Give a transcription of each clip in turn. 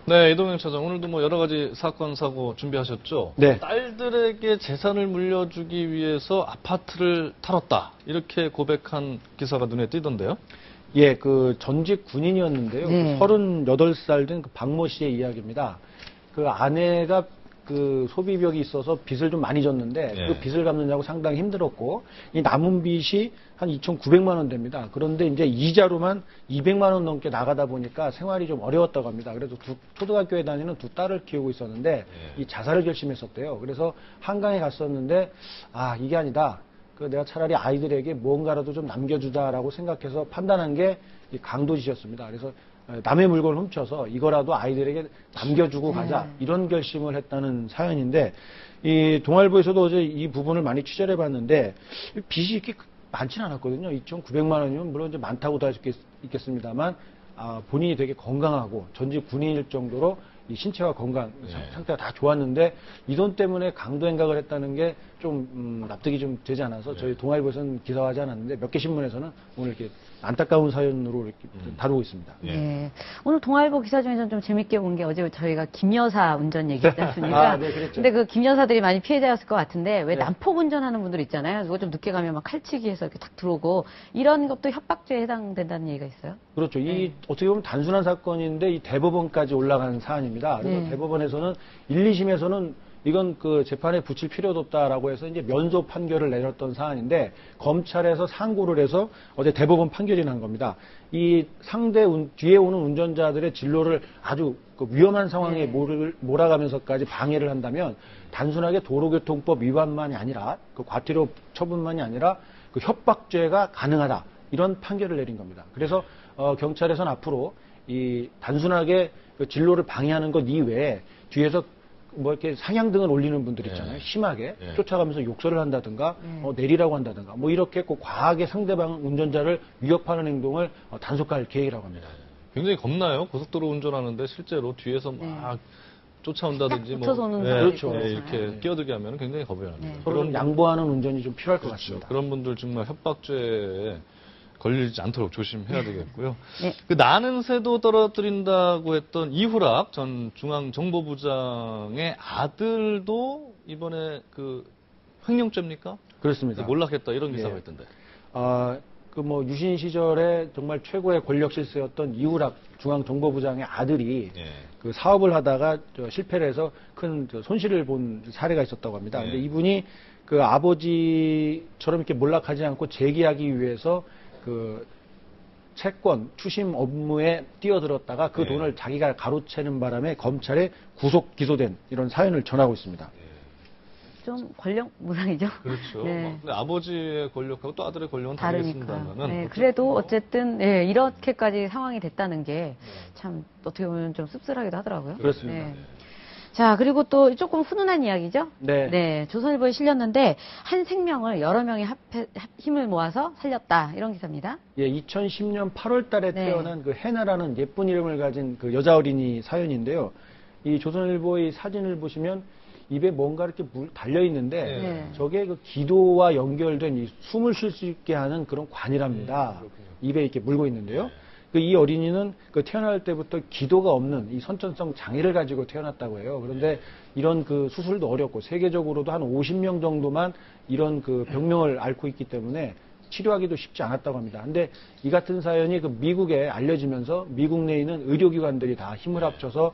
네, 이동영 차장 오늘도 뭐 여러 가지 사건 사고 준비하셨죠? 네. 딸들에게 재산을 물려주기 위해서 아파트를 털었다 이렇게 고백한 기사가 눈에 띄던데요. 예, 그 전직 군인이었는데요. 네. 38살 된 그 박모 씨의 이야기입니다. 그 아내가 그 소비벽이 있어서 빚을 좀 많이 졌는데 네. 그 빚을 갚느냐고 상당히 힘들었고 이 남은 빚이 한 2,900만 원 됩니다. 그런데 이제 이자로만 200만 원 넘게 나가다 보니까 생활이 좀 어려웠다고 합니다. 그래서 초등학교에 다니는 두 딸을 키우고 있었는데 이 자살을 결심했었대요. 그래서 한강에 갔었는데 아 이게 아니다. 그 내가 차라리 아이들에게 무언가라도 좀 남겨주자라고 생각해서 판단한 게 이 강도짓이었습니다. 그래서 남의 물건을 훔쳐서 이거라도 아이들에게 남겨주고 가자 이런 결심을 했다는 사연인데 이 동아일보에서도 어제 이 부분을 많이 취재를 해봤는데 빚이 이렇게 많지는 않았거든요. 2,900만 원이면 물론 이제 많다고 도 할 수 있겠습니다만 본인이 되게 건강하고 전직 군인일 정도로 이 신체와 건강 상태가 다 좋았는데 이 돈 때문에 강도 행각을 했다는 게 좀 납득이 좀 되지 않아서 저희 동아일보에서는 기사하지 않았는데 몇 개 신문에서는 오늘 이렇게 안타까운 사연으로 이렇게 다루고 있습니다. 네. 오늘 동아일보 기사 중에서는 좀 재밌게 본 게 어제 저희가 김 여사 운전 얘기했지 않습니까? 네, 그랬죠. 근데 그 김 여사들이 많이 피해자였을 것 같은데 왜 네. 난폭 운전하는 분들 있잖아요. 그거 좀 늦게 가면 막 칼치기해서 이렇게 탁 들어오고 이런 것도 협박죄에 해당된다는 얘기가 있어요. 그렇죠. 이 어떻게 보면 단순한 사건인데 이 대법원까지 올라간 사안입니다. 그래서 네. 대법원에서는 1, 2심에서는 이건 그 재판에 붙일 필요도 없다라고 해서 이제 면소 판결을 내렸던 사안인데 검찰에서 상고를 해서 어제 대법원 판결이 난 겁니다. 이 상대 뒤에 오는 운전자들의 진로를 아주 그 위험한 상황에 몰아가면서까지 방해를 한다면 단순하게 도로교통법 위반만이 아니라 그 과태료 처분만이 아니라 그 협박죄가 가능하다. 이런 판결을 내린 겁니다. 그래서 경찰에서는 앞으로 이 단순하게 그 진로를 방해하는 것 이외에 뒤에서 뭐 이렇게 상향등을 올리는 분들 있잖아요. 심하게 쫓아가면서 욕설을 한다든가 내리라고 한다든가 뭐 이렇게 꼭 과하게 상대방 운전자를 위협하는 행동을 단속할 계획이라고 합니다. 굉장히 겁나요. 고속도로 운전하는데 실제로 뒤에서 막 쫓아온다든지 붙어서 오는 사람이 그렇죠. 있고 이렇게 그렇잖아요. 끼어들게 하면 굉장히 겁이 나요. 서로 좀 양보하는 운전이 좀 필요할 것 그렇죠. 같습니다. 그런 분들 정말 협박죄에 걸리지 않도록 조심해야 되겠고요. 네. 그 나는 새도 떨어뜨린다고 했던 이후락 전 중앙정보부장의 아들도 이번에 그 횡령죄입니까? 그렇습니다. 몰락했다 이런 기사가 예. 있던데. 그 뭐 유신 시절에 정말 최고의 권력 실세였던 이후락 중앙정보부장의 아들이 그 사업을 하다가 실패를 해서 큰 손실을 본 사례가 있었다고 합니다. 근데 이분이 그 아버지처럼 이렇게 몰락하지 않고 재기하기 위해서 그 채권 추심 업무에 뛰어들었다가 그 돈을 자기가 가로채는 바람에 검찰에 구속 기소된 이런 사연을 전하고 있습니다. 좀 권력 무상이죠. 그렇죠. 네. 근데 아버지의 권력하고 또 아들의 권력은 다르니까. 다르겠습니다만은. 네, 그래도 어쨌든 이렇게까지 상황이 됐다는 게 참 어떻게 보면 좀 씁쓸하기도 하더라고요. 그렇습니다. 네. 자, 그리고 또 조금 훈훈한 이야기죠? 네. 조선일보에 실렸는데 한 생명을 여러 명이 힘을 모아서 살렸다. 이런 기사입니다. 예, 2010년 8월 달에 네. 태어난 그 해나라는 예쁜 이름을 가진 그 여자 어린이 사연인데요. 이 조선일보의 사진을 보시면 입에 뭔가 이렇게 달려 있는데 저게 그 기도와 연결된 이 숨을 쉴 수 있게 하는 그런 관이랍니다. 입에 이렇게 물고 있는데요. 그 이 어린이는 그 태어날 때부터 기도가 없는 이 선천성 장애를 가지고 태어났다고 해요. 그런데 이런 그 수술도 어렵고 세계적으로도 한 50명 정도만 이런 그 병명을 앓고 있기 때문에 치료하기도 쉽지 않았다고 합니다. 근데 이 같은 사연이 그 미국에 알려지면서 미국 내에 있는 의료기관들이 다 힘을 합쳐서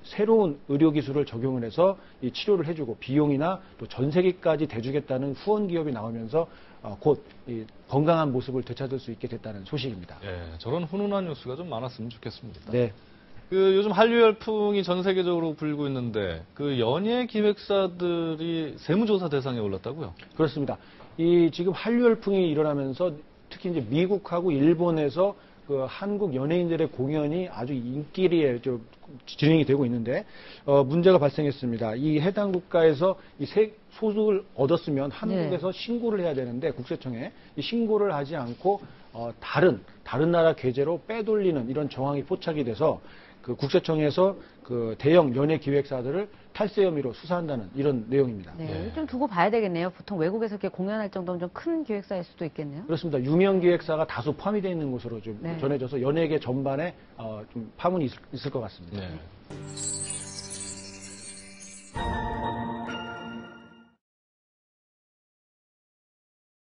새로운 의료기술을 적용을 해서 이 치료를 해주고 비용이나 또 전세기까지 대주겠다는 후원 기업이 나오면서 곧 이 건강한 모습을 되찾을 수 있게 됐다는 소식입니다. 예, 저런 훈훈한 뉴스가 좀 많았으면 좋겠습니다. 네. 그 요즘 한류 열풍이 전 세계적으로 불고 있는데 그 연예 기획사들이 세무조사 대상에 올랐다고요? 그렇습니다. 이 지금 한류 열풍이 일어나면서 특히 이제 미국하고 일본에서 그 한국 연예인들의 공연이 아주 인기리에 진행이 되고 있는데 문제가 발생했습니다. 이 해당 국가에서 이 소득을 얻었으면 한국에서 신고를 해야 되는데 국세청에 이 신고를 하지 않고 다른 나라 계제로 빼돌리는 이런 정황이 포착이 돼서 그 국세청에서 그 대형 연예 기획사들을 탈세 혐의로 수사한다는 이런 내용입니다. 네, 예. 좀 두고 봐야 되겠네요. 보통 외국에서 이렇게 공연할 정도면 좀 큰 기획사일 수도 있겠네요. 그렇습니다. 유명 기획사가 다수 포함이 되어 있는 것으로 좀 네. 전해져서 연예계 전반에 좀 파문이 있을 것 같습니다. 네.